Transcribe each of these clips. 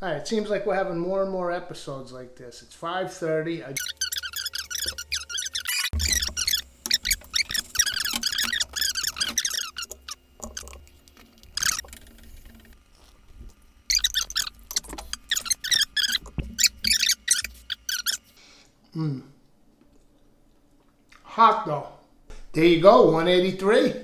All right, it seems like we're having more and more episodes like this. It's 5:30. Hot though. There you go, 183.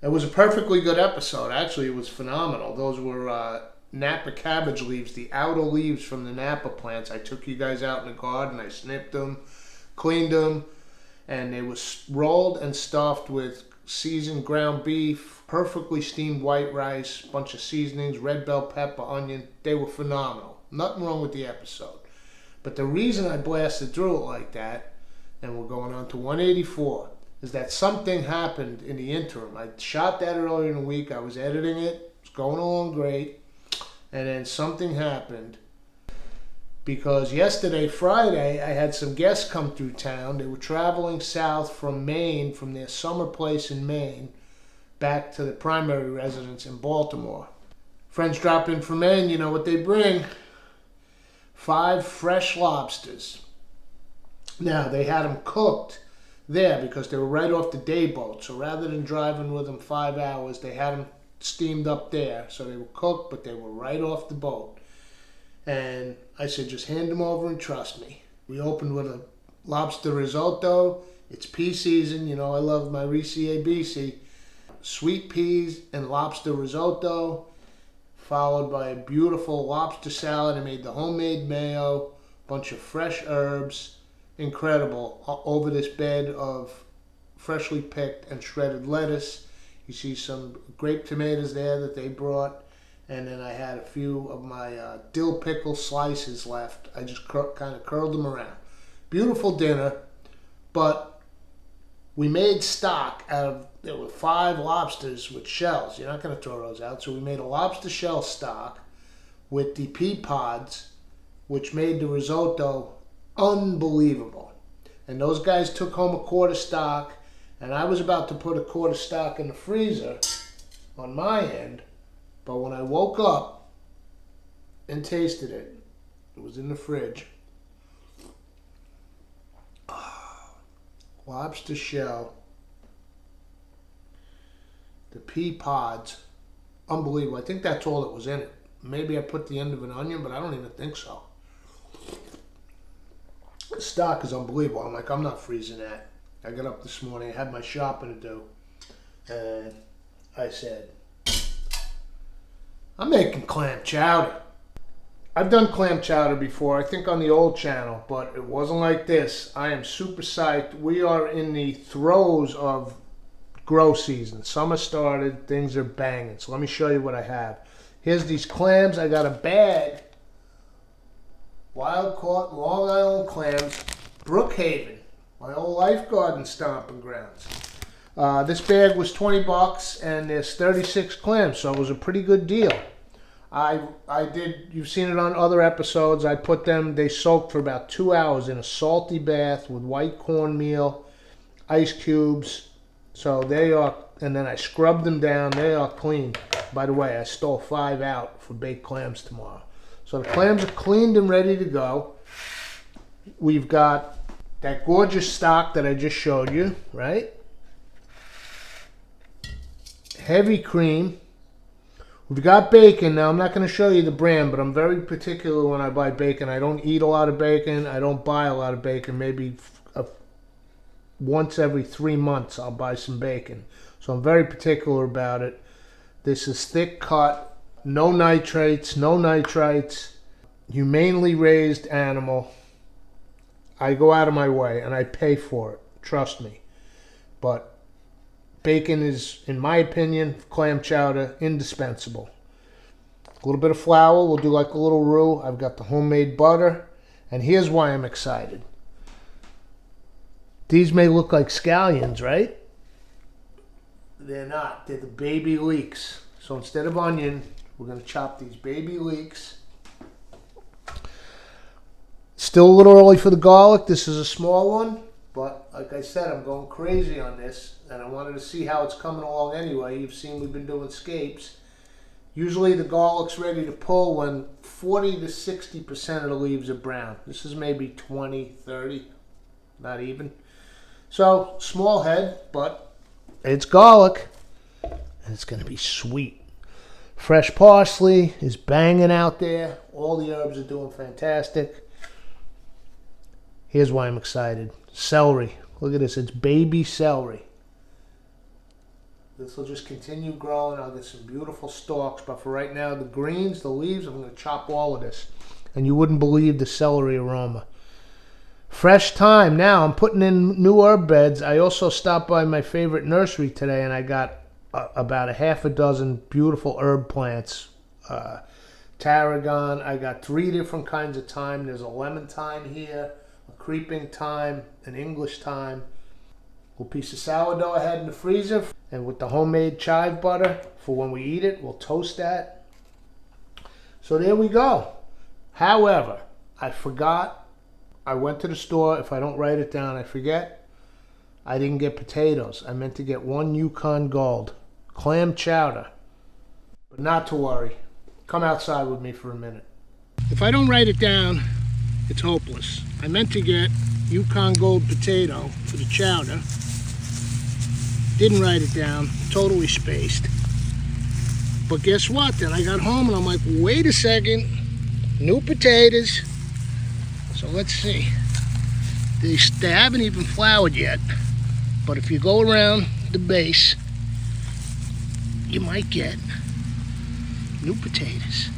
It was a perfectly good episode. Actually, it was phenomenal. Those were Napa cabbage leaves, the outer leaves from the Napa plants. I took you guys out in the garden. I snipped them, cleaned them, and they were rolled and stuffed with seasoned ground beef, perfectly steamed white rice, bunch of seasonings, red bell pepper, onion. They were phenomenal. Nothing wrong with the episode. But the reason I blasted through it like that, and we're going on to 184, is that something happened in the interim. I shot that earlier in the week. I was editing it. It was going along great. And then something happened because yesterday, Friday, I had some guests come through town. They were traveling south from Maine, from their summer place in Maine, back to the primary residence in Baltimore. Friends drop in from Maine, you know what they bring? 5 fresh lobsters. Now, they had them cooked there because they were right off the day boat. So rather than driving with them 5 hours, they had them steamed up there. So they were cooked, but they were right off the boat. And I said, just hand them over and trust me. We opened with a lobster risotto. It's pea season. You know, I love my Reese ABC. Sweet peas and lobster risotto, followed by a beautiful lobster salad. I made the homemade mayo, bunch of fresh herbs. Incredible. Over this bed of freshly picked and shredded lettuce. You see some grape tomatoes there that they brought. And then I had a few of my dill pickle slices left. I just kind of curled them around. Beautiful dinner, but we made stock out of, there were 5 lobsters with shells. You're not going to throw those out. So we made a lobster shell stock with the pea pods, which made the risotto unbelievable. And those guys took home a quart of stock, and I was about to put a quart of stock in the freezer on my end, but when I woke up and tasted it, it was in the fridge. Lobster shell, the pea pods, unbelievable. I think that's all that was in it. Maybe I put the end of an onion, but I don't even think so. The stock is unbelievable. I'm like, I'm not freezing that. I got up this morning, I had my shopping to do, and I said, I'm making clam chowder. I've done clam chowder before, I think on the old channel, but it wasn't like this. I am super psyched. We are in the throes of grow season. Summer started, things are banging. So let me show you what I have. Here's these clams. I got a bag. Wild caught Long Island clams, Brookhaven, my old life garden stomping grounds. This bag was $20 and there's 36 clams, so it was a pretty good deal. I did, you've seen it on other episodes, I put them, they soaked for about 2 hours in a salty bath with white cornmeal, ice cubes. So they are, and then I scrubbed them down, they are clean. By the way, I stole 5 out for baked clams tomorrow. So the clams are cleaned and ready to go. We've got that gorgeous stock that I just showed you, right? Heavy cream. We've got bacon. Now, I'm not going to show you the brand, but I'm very particular when I buy bacon. I don't eat a lot of bacon. I don't buy a lot of bacon. Maybe once every 3 months I'll buy some bacon. So I'm very particular about it. This is thick cut. No nitrates, no nitrites, humanely raised animal. I go out of my way and I pay for it, trust me. But bacon is, in my opinion, clam chowder, indispensable. A little bit of flour, we'll do like a little roux. I've got the homemade butter, and here's why I'm excited. These may look like scallions, right? They're not, they're the baby leeks. So instead of onion, we're going to chop these baby leeks. Still a little early for the garlic. This is a small one, but like I said, I'm going crazy on this, and I wanted to see how it's coming along anyway. You've seen we've been doing scapes. Usually the garlic's ready to pull when 40 to 60% of the leaves are brown. This is maybe 20, 30, not even. So, small head, but it's garlic. And it's going to be sweet. Fresh parsley is banging out there. All the herbs are doing fantastic. Here's why I'm excited. Celery. Look at this. It's baby celery. This will just continue growing. I'll get some beautiful stalks. But for right now, the greens, the leaves, I'm going to chop all of this. And you wouldn't believe the celery aroma. Fresh thyme. Now I'm putting in new herb beds. I also stopped by my favorite nursery today and I got about a half a dozen beautiful herb plants. Tarragon. I got 3 different kinds of thyme. There's a lemon thyme here, a creeping thyme, an English thyme. A little piece of sourdough I had in the freezer. And with the homemade chive butter for when we eat it, we'll toast that. So there we go. However, I forgot. I went to the store. If I don't write it down, I forget. I didn't get potatoes. I meant to get 1 Yukon Gold. Clam chowder. But not to worry. Come outside with me for a minute. If I don't write it down, it's hopeless. I meant to get Yukon Gold potato for the chowder. Didn't write it down. Totally spaced. But guess what? Then I got home and I'm like, wait a second. New potatoes. So let's see. They haven't even flowered yet. But if you go around the base, you might get new potatoes.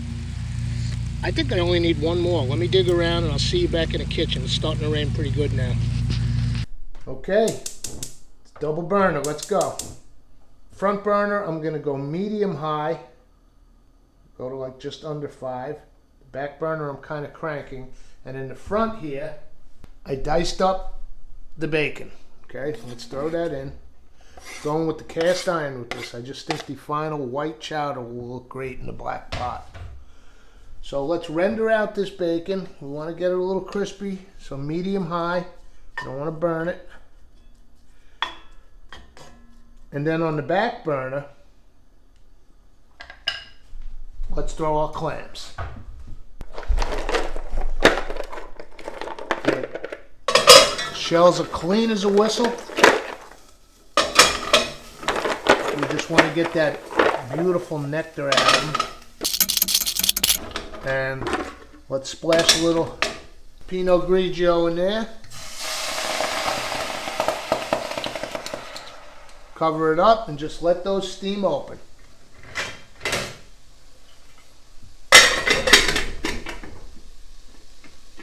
I think I only need 1 more. Let me dig around and I'll see you back in the kitchen. It's starting to rain pretty good now. Okay. Double burner, let's go. Front burner, I'm going to go medium high. Go to like just under 5. Back burner, I'm kind of cranking. And in the front here, I diced up the bacon. Okay, let's throw that in. Going with the cast iron with this. I just think the final white chowder will look great in the black pot. So let's render out this bacon. We want to get it a little crispy. So medium high. Don't want to burn it. And then on the back burner, let's throw our clams. The shells are clean as a whistle. We just want to get that beautiful nectar out of them. And let's splash a little Pinot Grigio in there. Cover it up and just let those steam open.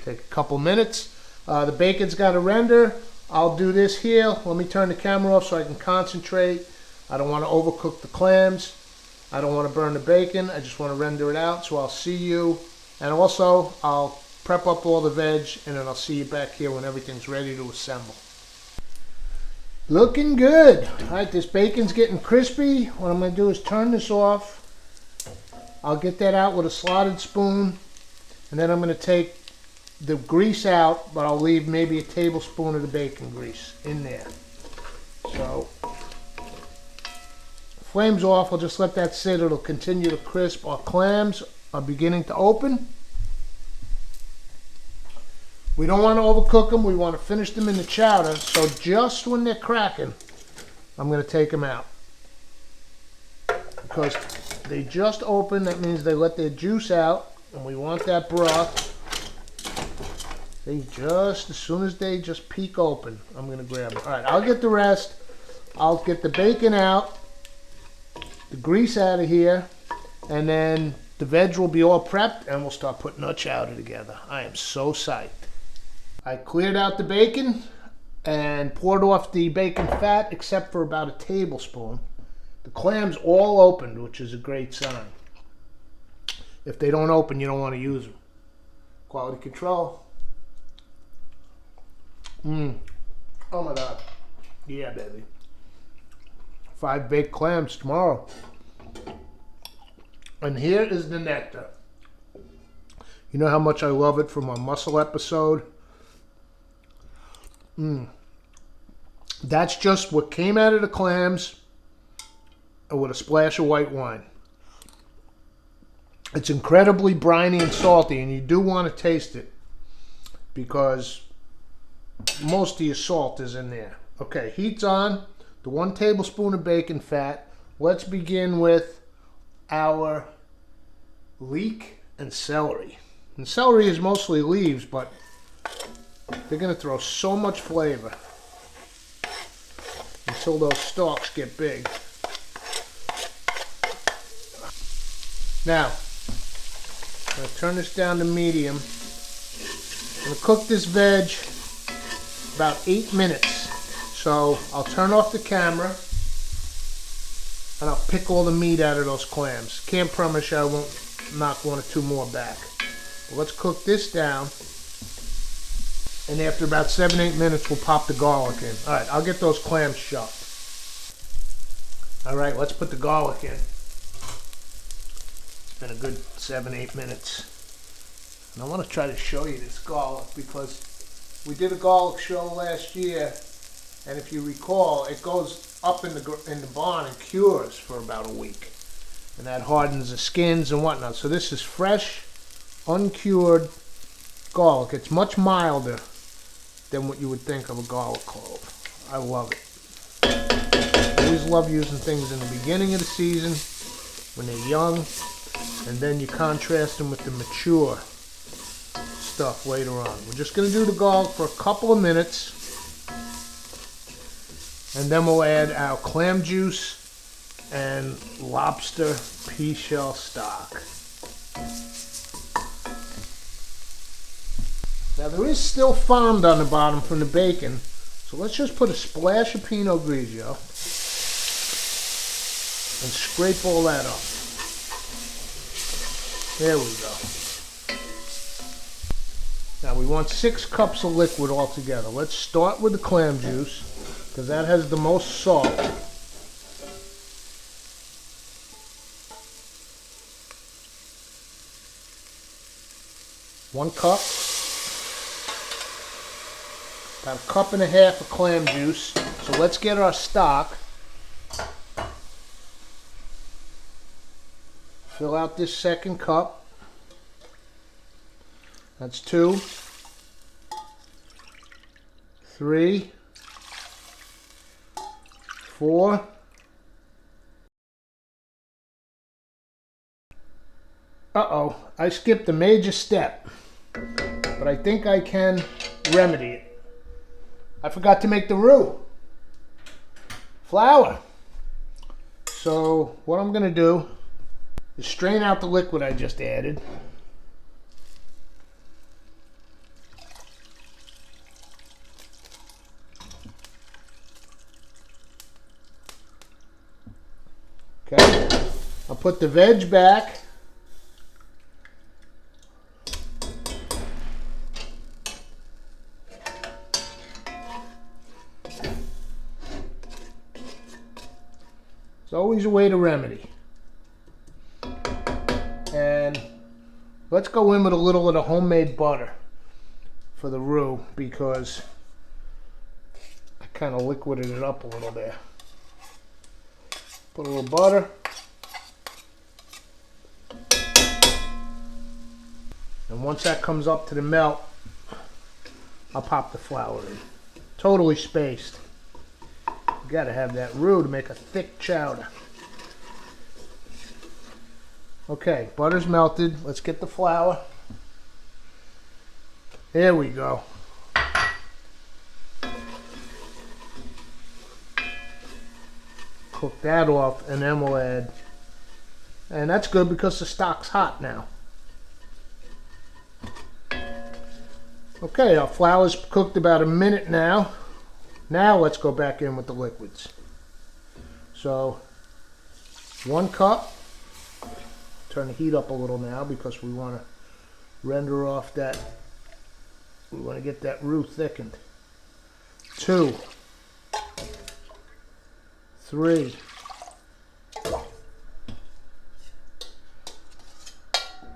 Take a couple minutes. The bacon's got to render. I'll do this here. Let me turn the camera off so I can concentrate. I don't want to overcook the clams. I don't want to burn the bacon. I just want to render it out. So I'll see you. And also, I'll prep up all the veg and then I'll see you back here when everything's ready to assemble. Looking good. All right, this bacon's getting crispy. What I'm going to do is turn this off. I'll get that out with a slotted spoon. And then I'm going to take the grease out, but I'll leave maybe a tablespoon of the bacon grease in there. So, flame's off. I'll just let that sit. It'll continue to crisp. Our clams are beginning to open. We don't want to overcook them. We want to finish them in the chowder. So just when they're cracking, I'm going to take them out. Because they just open, that means they let their juice out. And we want that broth. They just, as soon as they just peek open, I'm going to grab them. All right, I'll get the rest. I'll get the bacon out, the grease out of here, and then the veg will be all prepped, and we'll start putting our chowder together. I am so psyched. I cleared out the bacon and poured off the bacon fat except for about a tablespoon. The clams all opened, which is a great sign. If they don't open, you don't want to use them. Quality control. Oh my God. Yeah, baby. 5 baked clams tomorrow. And here is the nectar. You know how much I love it from our mussel episode? That's just what came out of the clams with a splash of white wine. It's incredibly briny and salty, and you do want to taste it because most of your salt is in there. Okay, heat's on. The 1 tablespoon of bacon fat. Let's begin with our leek and celery. And celery is mostly leaves, but they're going to throw so much flavor until those stalks get big. Now, I'm going to turn this down to medium. I'm going to cook this veg about 8 minutes. So I'll turn off the camera and I'll pick all the meat out of those clams. Can't promise you I won't knock 1 or 2 more back. But let's cook this down. And after about 7-8 minutes, we'll pop the garlic in. All right, I'll get those clams chopped. All right, let's put the garlic in. It's been a good 7-8 minutes. And I want to try to show you this garlic because we did a garlic show last year. And if you recall, it goes up in the barn and cures for about a week. And that hardens the skins and whatnot. So this is fresh, uncured garlic. It's much milder than what you would think of a garlic clove. I love it. I always love using things in the beginning of the season when they're young, and then you contrast them with the mature stuff later on. We're just going to do the garlic for a couple of minutes, and then we'll add our clam juice and lobster pea shell stock. Now there is still fond on the bottom from the bacon, so let's just put a splash of Pinot Grigio and scrape all that up. There we go. Now we want 6 cups of liquid altogether. Let's start with the clam juice because that has the most salt. One cup. About 1.5 cups of clam juice. So let's get our stock. Fill out this 2nd cup. That's 2, 3, 4. Uh-oh, I skipped a major step, but I think I can remedy it. I forgot to make the roux. Flour. So what I'm going to do is strain out the liquid I just added. Okay, I'll put the veg back. It's always a way to remedy. And let's go in with a little of the homemade butter for the roux because I kind of liquided it up a little there. Put a little butter. And once that comes up to the melt, I'll pop the flour in. Totally spaced. You gotta have that roux to make a thick chowder. Okay, butter's melted. Let's get the flour. There we go. Cook that off and then we'll add. And that's good because the stock's hot now. Okay, our flour's cooked about a minute now. Now let's go back in with the liquids. So 1 cup. Turn the heat up a little now because we want to render off that. We want to get that roux thickened. 2, 3,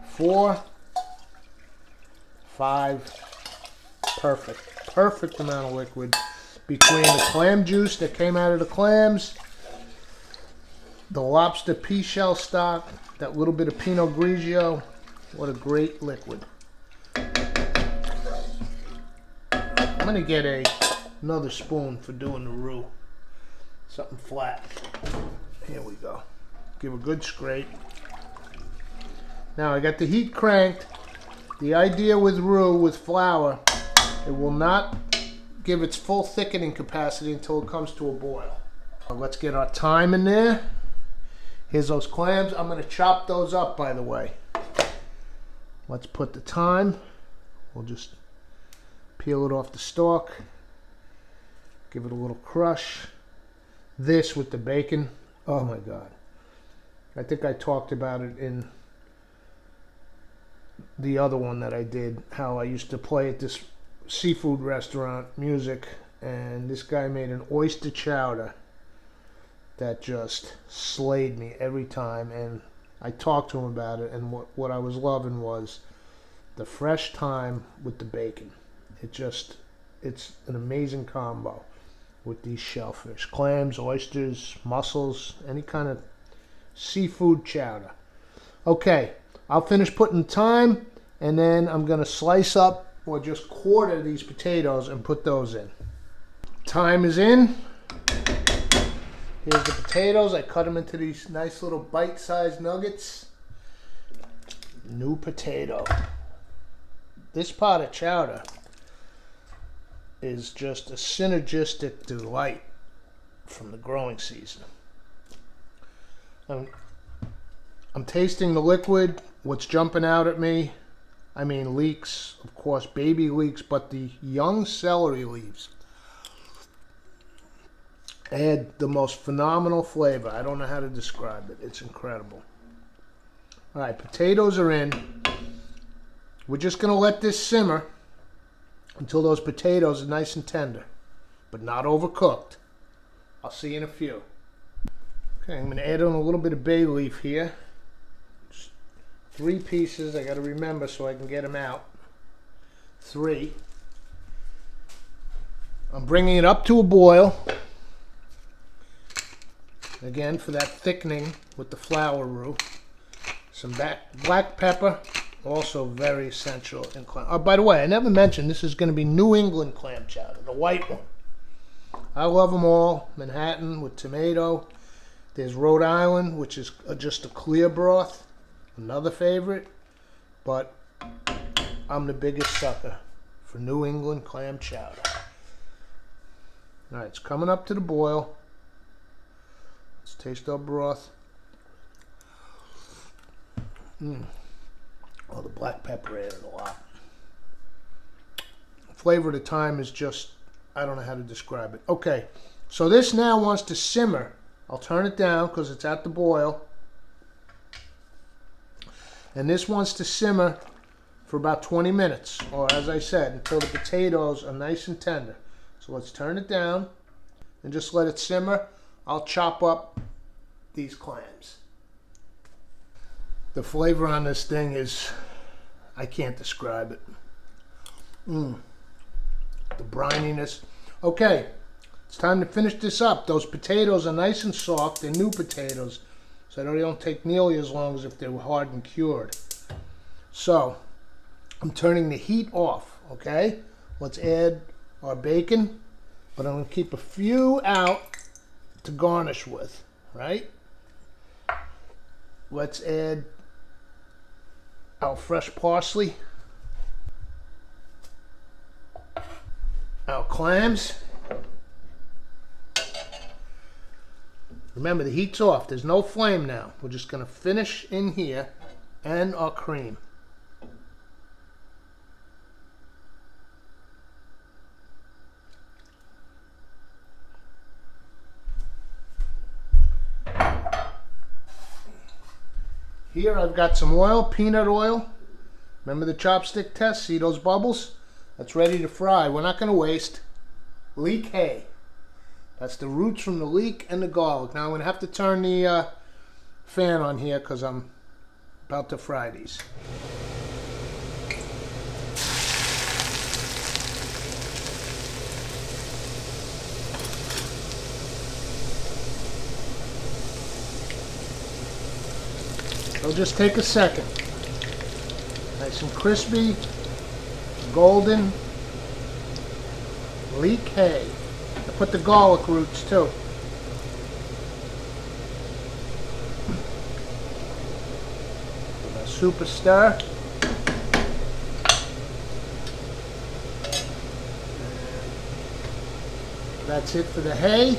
4, 5. Perfect amount of liquid between the clam juice that came out of the clams The lobster pea shell stock, that little bit of Pinot Grigio. What a great liquid. I'm gonna get another spoon for doing the roux. Something flat. Here we go. Give a good scrape. Now I got the heat cranked. The idea with roux, with flour, it will not give its full thickening capacity until it comes to a boil. Let's get our thyme in there. Here's those clams. I'm going to chop those up, by the way. Let's put the thyme. We'll just peel it off the stalk. Give it a little crush. This with the bacon. Oh my God. I think I talked about it in the other one that I did, how I used to play at this seafood restaurant, music, and this guy made an oyster chowder that just slayed me every time, and I talked to him about it, and what I was loving was the fresh thyme with the bacon. It's an amazing combo with these shellfish. Clams, oysters, mussels, any kind of seafood chowder. Okay, I'll finish putting thyme, and then I'm going to slice up or just quarter these potatoes and put those in. Thyme is in. Here's the potatoes. I cut them into these nice little bite-sized nuggets. New potato. This pot of chowder is just a synergistic delight from the growing season. I'm tasting the liquid. What's jumping out at me, I mean leeks, of course, baby leeks, but the young celery leaves add the most phenomenal flavor. I don't know how to describe it. It's incredible. All right, potatoes are in. We're just going to let this simmer until those potatoes are nice and tender, but not overcooked. I'll see you in a few. Okay, I'm going to add on a little bit of bay leaf here. Just 3 pieces. I got to remember so I can get them out. 3. I'm bringing it up to a boil. Again, for that thickening with the flour roux. Some black pepper, also very essential in clam. Oh, by the way, I never mentioned this is going to be New England clam chowder, the white one. I love them all. Manhattan with tomato. There's Rhode Island, which is just a clear broth, another favorite. But I'm the biggest sucker for New England clam chowder. All right, it's coming up to the boil. Let's taste our broth. Oh, the black pepper added a lot. The flavor of the thyme is just, I don't know how to describe it. Okay, so this now wants to simmer. I'll turn it down because it's at the boil. And this wants to simmer for about 20 minutes, or as I said, until the potatoes are nice and tender. So let's turn it down and just let it simmer. I'll chop up these clams. The flavor on this thing is, I can't describe it. The brininess. Okay, it's time to finish this up. Those potatoes are nice and soft. They're new potatoes, so they don't take nearly as long as if they were hard and cured. So, I'm turning the heat off, okay? Let's add our bacon, but I'm going to keep a few out to garnish with, right? Let's add our fresh parsley, our clams. Remember, the heat's off. There's no flame now. We're just going to finish in here, and our cream. Here I've got some oil, peanut oil. Remember the chopstick test? See those bubbles? That's ready to fry. We're not going to waste. Leek hay. That's the roots from the leek and the garlic. Now I'm going to have to turn the fan on here because I'm about to fry these. It'll just take a second. Nice and crispy, golden, leek hay. I put the garlic roots too. Give a super stir. That's it for the hay.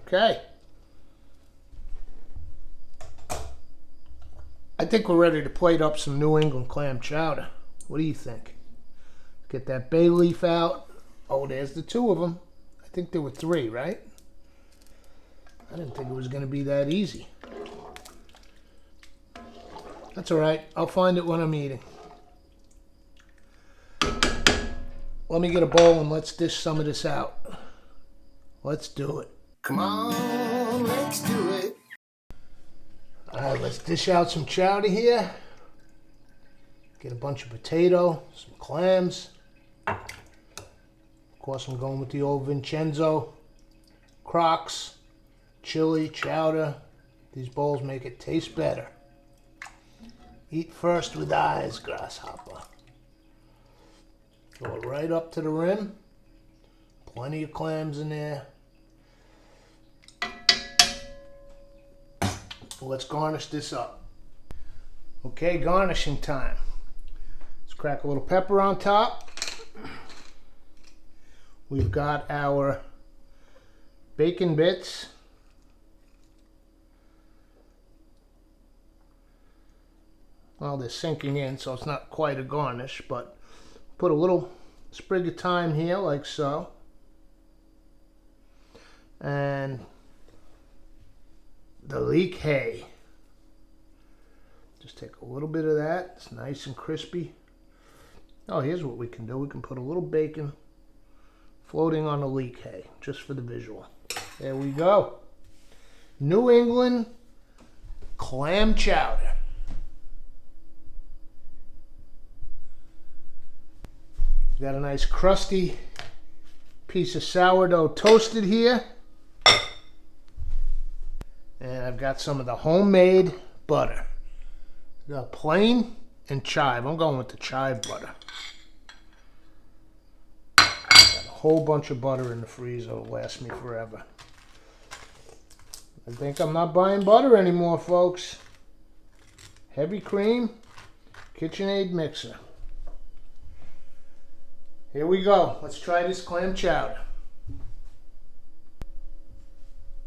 Okay. I think we're ready to plate up some New England clam chowder. What do you think? Get that bay leaf out. Oh, there's the two of them. I think there were three, right? I didn't think it was going to be that easy. That's all right. I'll find it when I'm eating. Let me get a bowl and let's dish some of this out. Let's do it. Come on, let's do it. All right, let's dish out some chowder here. Get a bunch of potato, some clams. Of course, I'm going with the old Vincenzo. Crocs, chili, chowder. These bowls make it taste better. Eat first with eyes, grasshopper. Go right up to the rim. Plenty of clams in there. Let's garnish this up. Okay, garnishing time. Let's crack a little pepper on top. We've got our bacon bits. Well, they're sinking in, so it's not quite a garnish, but put a little sprig of thyme here, like so. And the leek hay. Just take a little bit of that. It's nice and crispy. Oh, here's what we can do. We can put a little bacon floating on the leek hay, just for the visual. There we go. New England clam chowder. Got a nice crusty piece of sourdough toasted here. And I've got some of the homemade butter. Got plain and chive. I'm going with the chive butter. Got a whole bunch of butter in the freezer. It'll last me forever. I think I'm not buying butter anymore, folks. Heavy cream, KitchenAid mixer. Here we go. Let's try this clam chowder.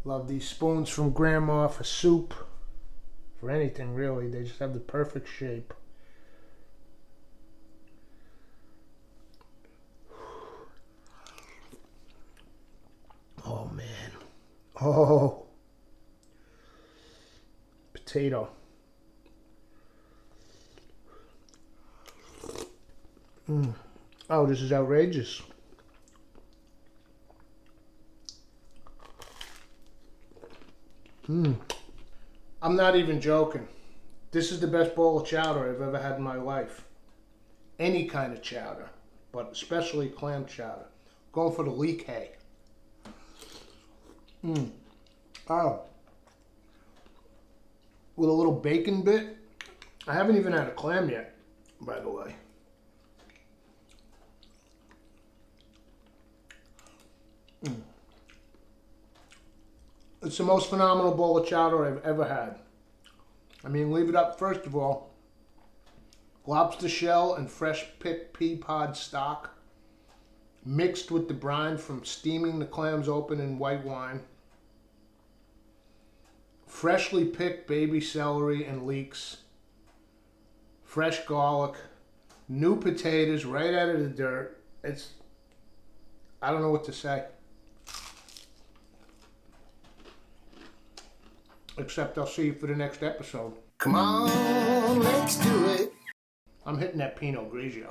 Love these spoons from Grandma for soup, for anything really. They just have the perfect shape. Oh man. Oh. Potato. Oh, this is outrageous. I'm not even joking. This is the best bowl of chowder I've ever had in my life. Any kind of chowder, but especially clam chowder. Going for the leek hay. Oh. With a little bacon bit. I haven't even had a clam yet, by the way. It's the most phenomenal bowl of chowder I've ever had. I mean, leave it up, first of all. Lobster shell and fresh picked pea pod stock, mixed with the brine from steaming the clams open in white wine. Freshly picked baby celery and leeks. Fresh garlic. New potatoes right out of the dirt. I don't know what to say. Except I'll see you for the next episode. Come on, let's do it. I'm hitting that Pinot Grigio.